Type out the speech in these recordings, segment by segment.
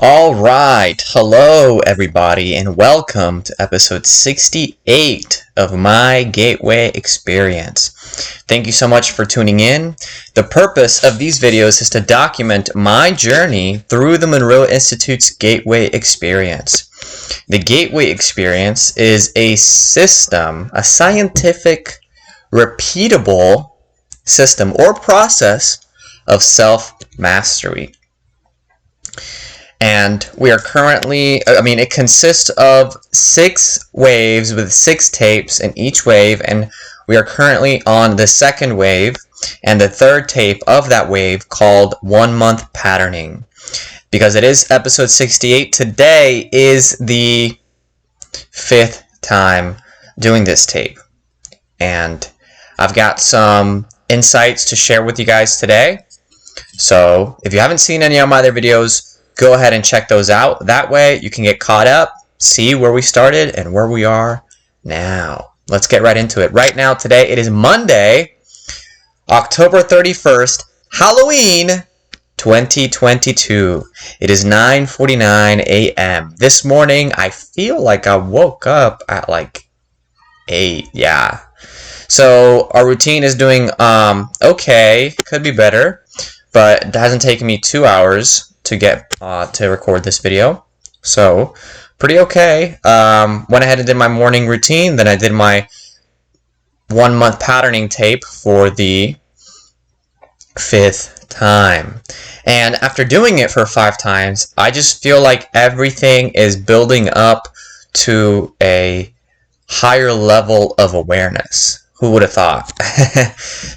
All right, hello everybody, and welcome to episode 68 of my Gateway Experience. Thank you so much for tuning in. The purpose of these videos is to document my journey through the Monroe Institute's Gateway Experience. The Gateway Experience is a system, a scientific, repeatable system or process of self-mastery. And we are currently, it consists of 6 waves with 6 tapes in each wave, and we are currently on the second wave and the third tape of that wave called 1 month patterning. Because it is episode 68, today is the 5th time doing this tape. And I've got some insights to share with you guys today. So if you haven't seen any of my other videos, go ahead and check those out. That way you can get caught up, see where we started and where we are now. Let's get right into it. Right now, today, it is Monday, October 31st, Halloween 2022. It is 9:49 a.m. This morning, I feel like I woke up at like 8. Yeah. So our routine is doing okay. Could be better, but it hasn't taken me 2 hours to get to record this video, so pretty okay. Went ahead and did my morning routine, then I did my 1 month patterning tape for the 5th time, and after doing it for 5 times, I just feel like everything is building up to a higher level of awareness. Who would have thought?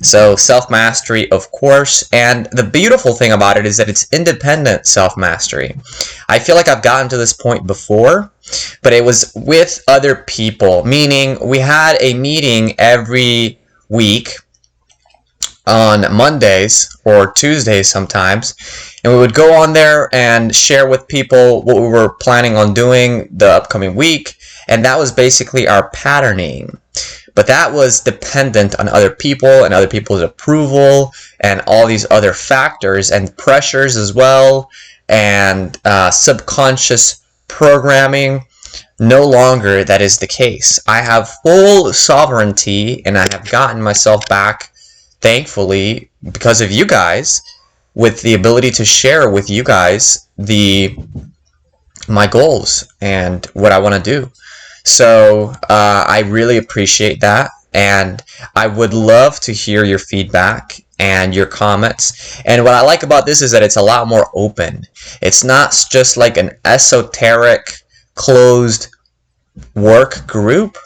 So self-mastery, of course, and the beautiful thing about it is that it's independent self-mastery. I feel like I've gotten to this point before, but it was with other people, meaning we had a meeting every week on Mondays or Tuesdays sometimes, and we would go on there and share with people what we were planning on doing the upcoming week, and that was basically our patterning. But that was dependent on other people and other people's approval and all these other factors and pressures as well, and subconscious programming. No longer that is the case. I have full sovereignty, and I have gotten myself back, thankfully, because of you guys, with the ability to share with you guys my goals and what I want to do. So I really appreciate that, and I would love to hear your feedback and your comments. And what I like about this is that it's a lot more open. It's not just like an esoteric, closed work group.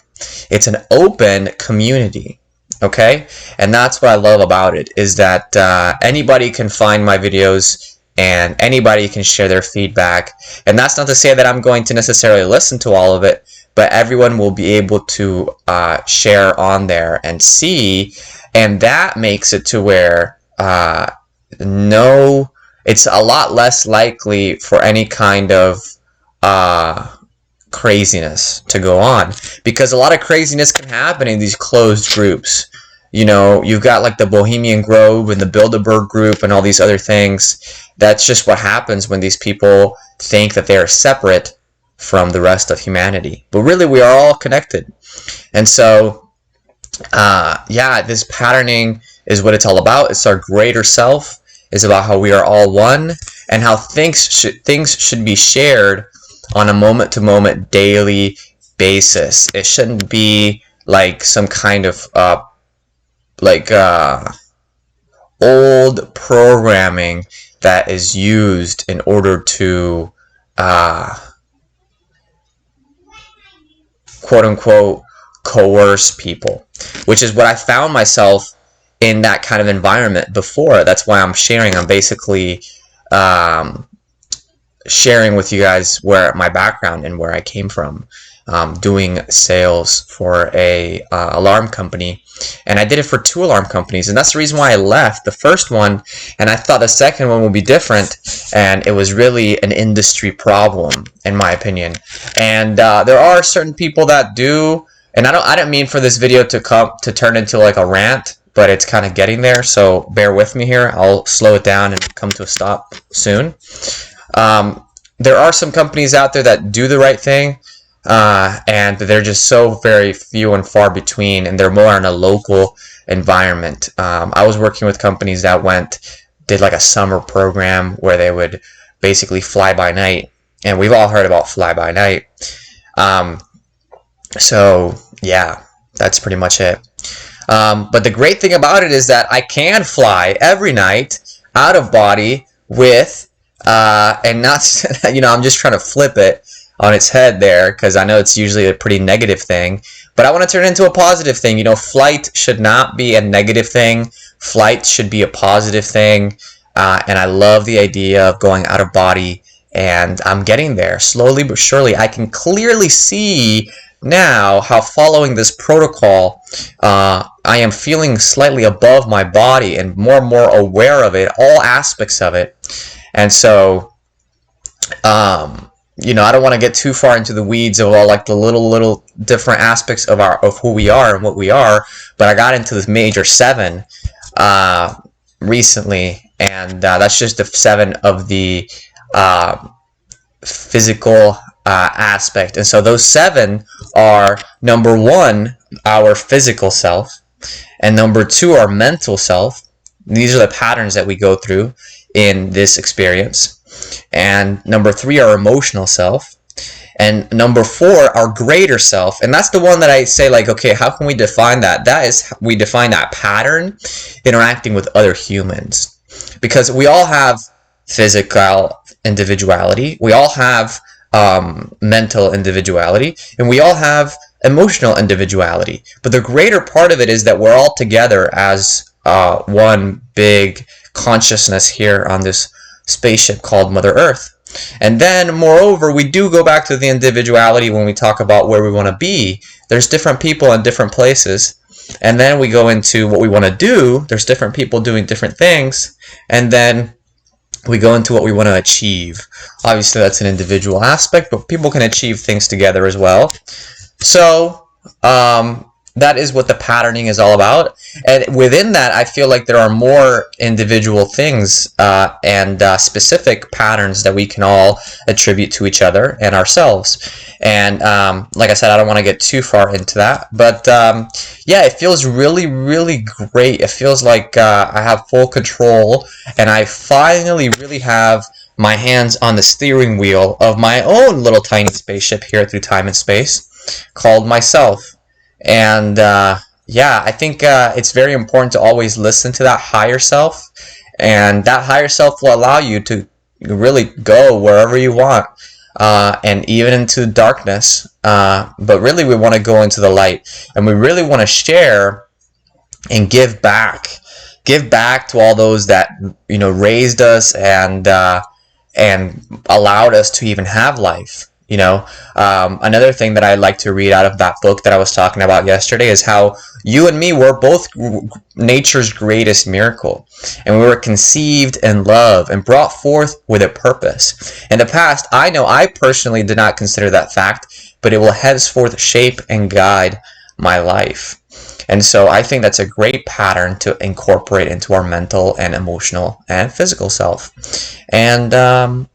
It's an open community, okay? And that's what I love about it, is that anybody can find my videos and anybody can share their feedback. And that's not to say that I'm going to necessarily listen to all of it, but everyone will be able to share on there and see, and that makes it to where it's a lot less likely for any kind of craziness to go on, because a lot of craziness can happen in these closed groups. You know, you've got like the Bohemian Grove and the Bilderberg group and all these other things. That's just what happens when these people think that they are separate from the rest of humanity. But really, we are all connected. And so, this patterning is what it's all about. It's our greater self. It's about how we are all one, and how things should be shared on a moment-to-moment, daily basis. It shouldn't be like some kind of old programming that is used in order to quote-unquote coerce people, which is what I found myself in that kind of environment before. That's why I'm sharing. I'm basically sharing with you guys where my background and where I came from, doing sales for a alarm company, and I did it for 2 alarm companies, and that's the reason why I left the first one, and I thought the second one would be different, and it was really an industry problem, in my opinion. And there are certain people that do, and I don't mean for this video to turn into like a rant, but it's kind of getting there, so bear with me here. I'll slow it down and come to a stop soon. there are some companies out there that do the right thing, and they're just so very few and far between, and they're more in a local environment. I was working with companies that did like a summer program where they would basically fly by night, and we've all heard about fly by night. So yeah, that's pretty much it. But the great thing about it is that I can fly every night out of body with, and not, I'm just trying to flip it on its head there, because I know it's usually a pretty negative thing, but I want to turn it into a positive thing. Flight should not be a negative thing. Flight should be a positive thing, and I love the idea of going out of body, and I'm getting there slowly but surely. I can clearly see now how, following this protocol, I am feeling slightly above my body and more aware of it, all aspects of it. And so, I don't want to get too far into the weeds of all like the little different aspects of who we are and what we are, but I got into this major 7 recently, and that's just the 7 of the physical aspect. And so those 7 are, number 1, our physical self, and number 2, our mental self. These are the patterns that we go through in this experience. And number 3, our emotional self. And number 4, our greater self. And that's the one that I say, like, okay, how can we define that? That is, we define that pattern interacting with other humans. Because we all have physical individuality, we all have mental individuality, and we all have emotional individuality. But the greater part of it is that we're all together as one big consciousness here on this spaceship called Mother Earth. And then, moreover, we do go back to the individuality when we talk about where we want to be. There's different people in different places. And then we go into what we want to do. There's different people doing different things. And then we go into what we want to achieve. Obviously, that's an individual aspect, but people can achieve things together as well. So, that is what the patterning is all about. And within that, I feel like there are more individual things and specific patterns that we can all attribute to each other and ourselves. And like I said, I don't want to get too far into that. But yeah, it feels really, really great. It feels like I have full control, and I finally really have my hands on the steering wheel of my own little tiny spaceship here through time and space called myself. And yeah, I think it's very important to always listen to that higher self, and that higher self will allow you to really go wherever you want, and even into darkness, but really we want to go into the light, and we really want to share and give back to all those that raised us and allowed us to even have life. Another thing that I like to read out of that book that I was talking about yesterday is how you and me were both nature's greatest miracle, and we were conceived in love and brought forth with a purpose. In the past, I know I personally did not consider that fact, but it will henceforth shape and guide my life. And so I think that's a great pattern to incorporate into our mental and emotional and physical self. And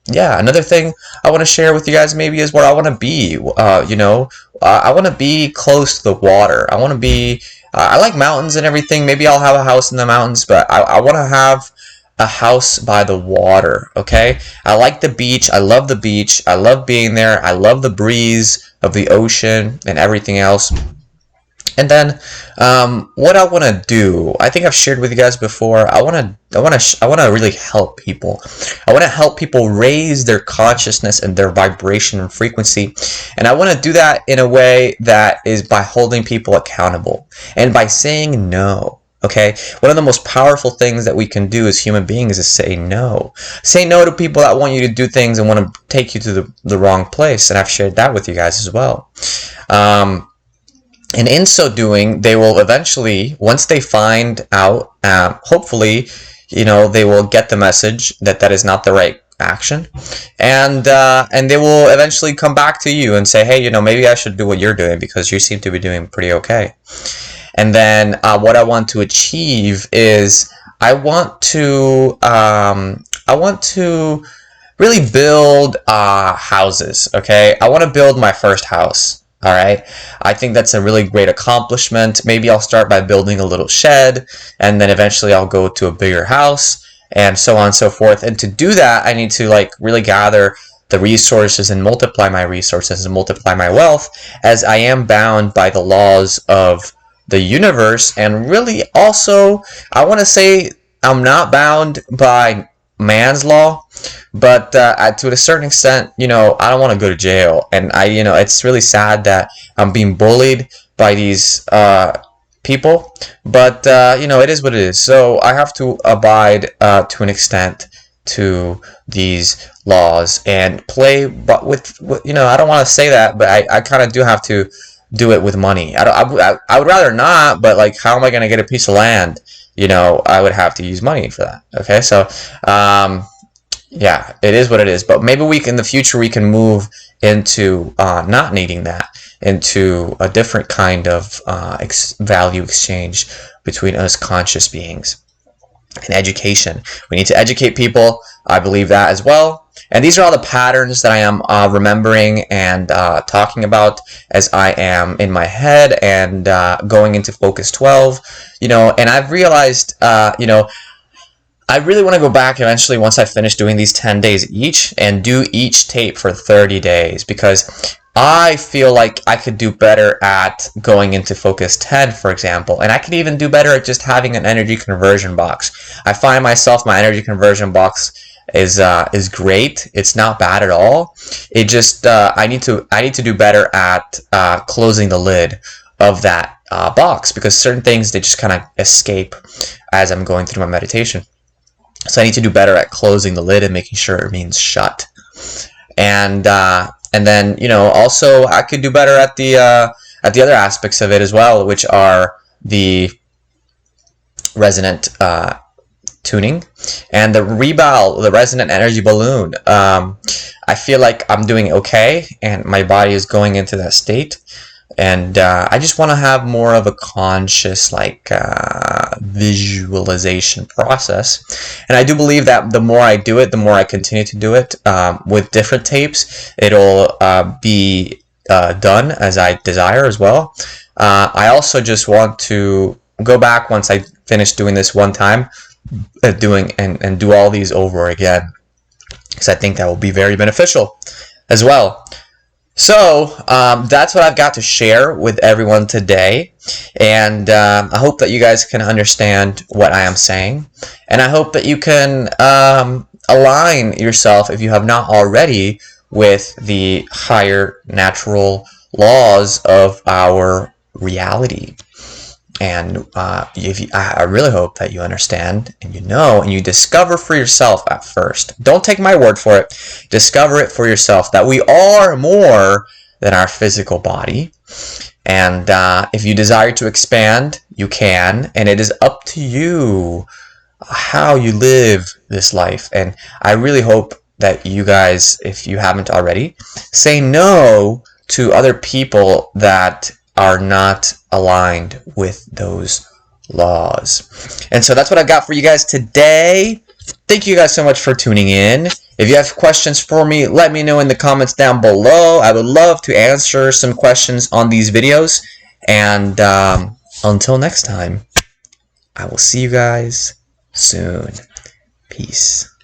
yeah, another thing I want to share with you guys maybe is where I want to be. I want to be close to the water. I want to be, I like mountains and everything. Maybe I'll have a house in the mountains, but I want to have a house by the water, okay? I like the beach. I love the beach. I love being there. I love the breeze of the ocean and everything else. And then, what I want to do, I think I've shared with you guys before. I want to really help people. I want to help people raise their consciousness and their vibration and frequency, and I want to do that in a way that is by holding people accountable and by saying no. Okay, one of the most powerful things that we can do as human beings is say no. Say no to people that want you to do things and want to take you to the wrong place, and I've shared that with you guys as well. And in so doing, they will eventually, once they find out, hopefully, they will get the message that that is not the right action, and they will eventually come back to you and say, hey, maybe I should do what you're doing because you seem to be doing pretty okay. And then what I want to achieve is I want to really build houses. Okay, I want to build my first house. All right, I think that's a really great accomplishment. Maybe I'll start by building a little shed, and then eventually I'll go to a bigger house, and so on and so forth. And to do that, I need to like really gather the resources and multiply my resources and multiply my wealth, as I am bound by the laws of the universe. And really also, I want to say I'm not bound by man's law, but to a certain extent, you know, I don't want to go to jail. And you know, it's really sad that I'm being bullied by these people, but you know, it is what it is. So I have to abide to an extent to these laws and play, but with you know, I don't want to say that, but I kind of do have to do it with money. I would rather not, but like, how am I going to get a piece of land? You know, I would have to use money for that. Okay, so yeah, it is what it is. But maybe in the future we can move into not needing that, into a different kind of value exchange between us conscious beings. And education. We need to educate people. I believe that as well. And these are all the patterns that I am remembering and talking about as I am in my head and going into Focus 12. You know, and I've realized, you know, I really want to go back eventually once I finish doing these 10 days each and do each tape for 30 days, because I feel like I could do better at going into Focus 10, for example, and I could even do better at just having an energy conversion box. I find myself, my energy conversion box is great. It's not bad at all. It just I need to do better at closing the lid of that box, because certain things, they just kind of escape as I'm going through my meditation. So I need to do better at closing the lid and making sure it remains shut. And then, you know, also I could do better at the other aspects of it as well, which are the resonant tuning and the rebel, the resonant energy balloon. I feel like I'm doing okay, and my body is going into that state. And I just want to have more of a conscious, like, visualization process. And I do believe that the more I do it, the more I continue to do it with different tapes, it'll be done as I desire as well. I also just want to go back once I finish doing this one time, and do all these over again, because I think that will be very beneficial as well. So that's what I've got to share with everyone today, and I hope that you guys can understand what I am saying, and I hope that you can align yourself, if you have not already, with the higher natural laws of our reality. And I really hope that you understand, and you know, and you discover for yourself at first. Don't take my word for it. Discover it for yourself, that we are more than our physical body. And if you desire to expand, you can. And it is up to you how you live this life. And I really hope that you guys, if you haven't already, say no to other people that are not aligned with those laws. And so that's what I've got for you guys today. Thank you guys so much for tuning in. If you have questions for me, let me know in the comments down below. I would love to answer some questions on these videos. And until next time, I will see you guys soon. Peace.